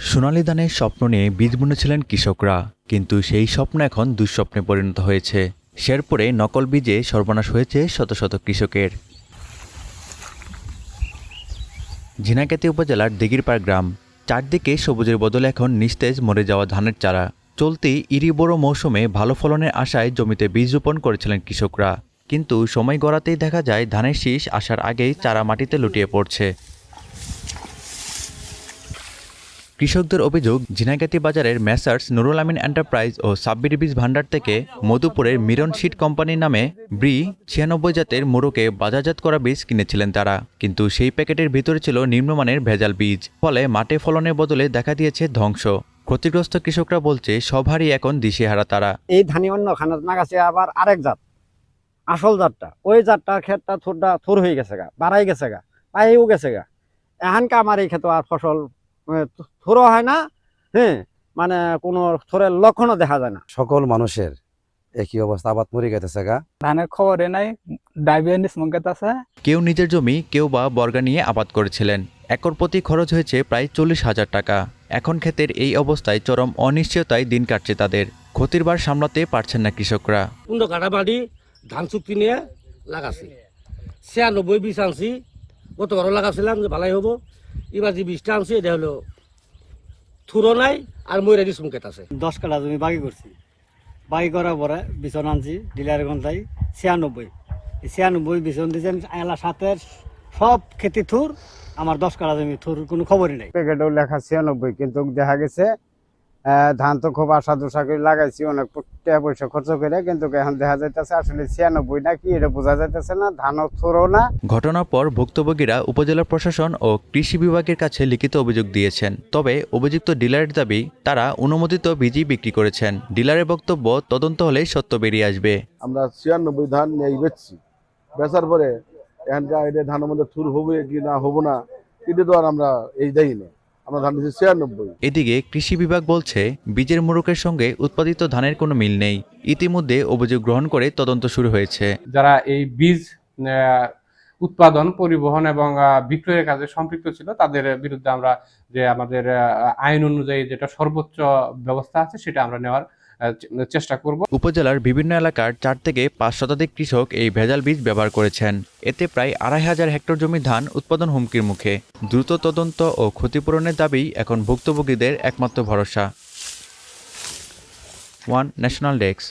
সোনালী ধানের স্বপ্ন নিয়ে বীজ বুনেছিলেন কৃষকরা, কিন্তু সেই স্বপ্ন এখন দুঃস্বপ্নে পরিণত হয়েছে। শেরপুরে নকল বীজে সর্বনাশ হয়েছে শত শত কৃষকের। ঝিনাইগাতী উপজেলার দিঘিরপাড় গ্রাম, চারদিকে সবুজের বদলে এখন নিস্তেজ মরে যাওয়া ধানের চারা। চলতি ইরি বড় মৌসুমে ভালো ফলনের আশায় জমিতে বীজ রোপণ করেছিলেন কৃষকরা, কিন্তু সময় গড়াতেই দেখা যায় ধানের শীষ আসার আগেই চারা মাটিতে লুটিয়ে পড়ছে। কৃষকদের অভিযোগ, ঝিনাইগাতী বাজারের মেসার্স নুরুল আমিন এন্টারপ্রাইজ ও সাব্বির বীজ ভান্ডার থেকে মধুপুরের মিরন সিড কোম্পানির নামে ব্রি 96 জাতের মোড়কে বাজারজাত করা বীজ কিনেছিলেন তারা, কিন্তু সেই প্যাকেটের ভিতরে ছিল নিম্নমানের ভেজাল বীজ। ফলে মাঠে ফলনের বদলে দেখা দিয়েছে ধ্বংস। ক্ষতিগ্রস্ত কৃষকরা বলছে সব হারিয়ে এখন দিশেহারা তারা। এই ধানি অন্য খানাত না গেছে আবার আরেক জাত, আসল জাতটা ওই জাতটার ক্ষেতটা থোর হয়ে গেছে গা, বাড়াই গেছে গা, পাইও গেছে গা। এখানকা আমার এই ক্ষেত্রে আর ফসল থোরও হয় না, হ্যাঁ, মানে কোনো থোরের লক্ষণও দেখা যায় না। সকল মানুষের একই অবস্থা, আবাদ মরে গেছে গা। ধানের খবরে নাই, ডায়াবেটিস মঙ্গেত আছে। কেউ নিজের জমি, কেউ বা বর্গা নিয়ে আবাদ করেছিলেন। একর প্রতি খরচ হয়েছে প্রায় 40,000 টাকা। এখন ক্ষেতের এই অবস্থায় চরম অনিশ্চয়তায় দিন কাটছে তাদের। ক্ষতির ভার সামলাতে পারছেন না কৃষকরা। 15 কাঠা বাড়ি ধান চুক্তি নিয়ে লাগাছি, 96 বীজ আনছি। গতবারও লাগাছিলাম যে ভালাই হবো, এবার যে বীজটা আনছি এটা হলো থুরো নাই আর ময়ূরাদি সংকেত আছে। 10 কাঠা জমি বাকি করছি, বাকি করার পরে বিছন আনছি ডিলারের ঘন্টায় 96। এই 96 বিছন দিয়েছেন এলা সাথে সব খেতে থুর, আমার 10 কাঠা জমি থুর কোনো খবরই নেই। প্যাকেটেও লেখা 96, কিন্তু দেখা গেছে ধান তো খুব আশা দোষা করে লাগাইছি, অনেক টাকা পয়সা খরচ করে, কিন্তু এখন দেখা যাইতেছে আসলে 96 নাকি এটা বোঝা যাইতেছে না, ধানও থোরও না। ঘটনার পর ভুক্তভোগীরা উপজেলা প্রশাসন ও কৃষি বিভাগের কাছে লিখিত অভিযোগ দিয়েছেন। তবে অভিযুক্ত ডিলারের দাবি, তারা অনুমোদিত বীজই বিক্রি করেছেন। ডিলারের বক্তব্য, তদন্ত হলে সত্য বেরিয়ে আসবে। আমরা 96 ধান নিয়ে বেচছি, বেচার পরে এখানকার এটা ধানের মধ্যে থুর হবে কি না হবো না, এটা তো আর আমরা এই দেই না, আমরা ধান দিচ্ছি 96। এদিকে কৃষি বিভাগ বলছে বীজের মোড়কের সঙ্গে উৎপাদিত ধানের কোনো মিল নেই। ইতিমধ্যে অভিযোগ গ্রহণ করে তদন্ত শুরু হয়েছে। যারা এই বীজ উৎপাদন, পরিবহন এবং বিক্রয়ের কাজে সম্পৃক্ত ছিল তাদের বিরুদ্ধে আমরা যে আমাদের আইন অনুযায়ী যেটা সর্বোচ্চ ব্যবস্থা আছে সেটা আমরা নেওয়ার চেষ্টা করব। উপজেলার বিভিন্ন এলাকার 4 থেকে 5 শতাধিক কৃষক এই ভেজাল বীজ ব্যবহার করেছেন। এতে প্রায় 2,500 হেক্টর জমি ধান উৎপাদন হুমকির মুখে। দ্রুত তদন্ত ও ক্ষতিপূরণের দাবি এখন ভুক্তভোগীদের একমাত্র ভরসা। One national desk.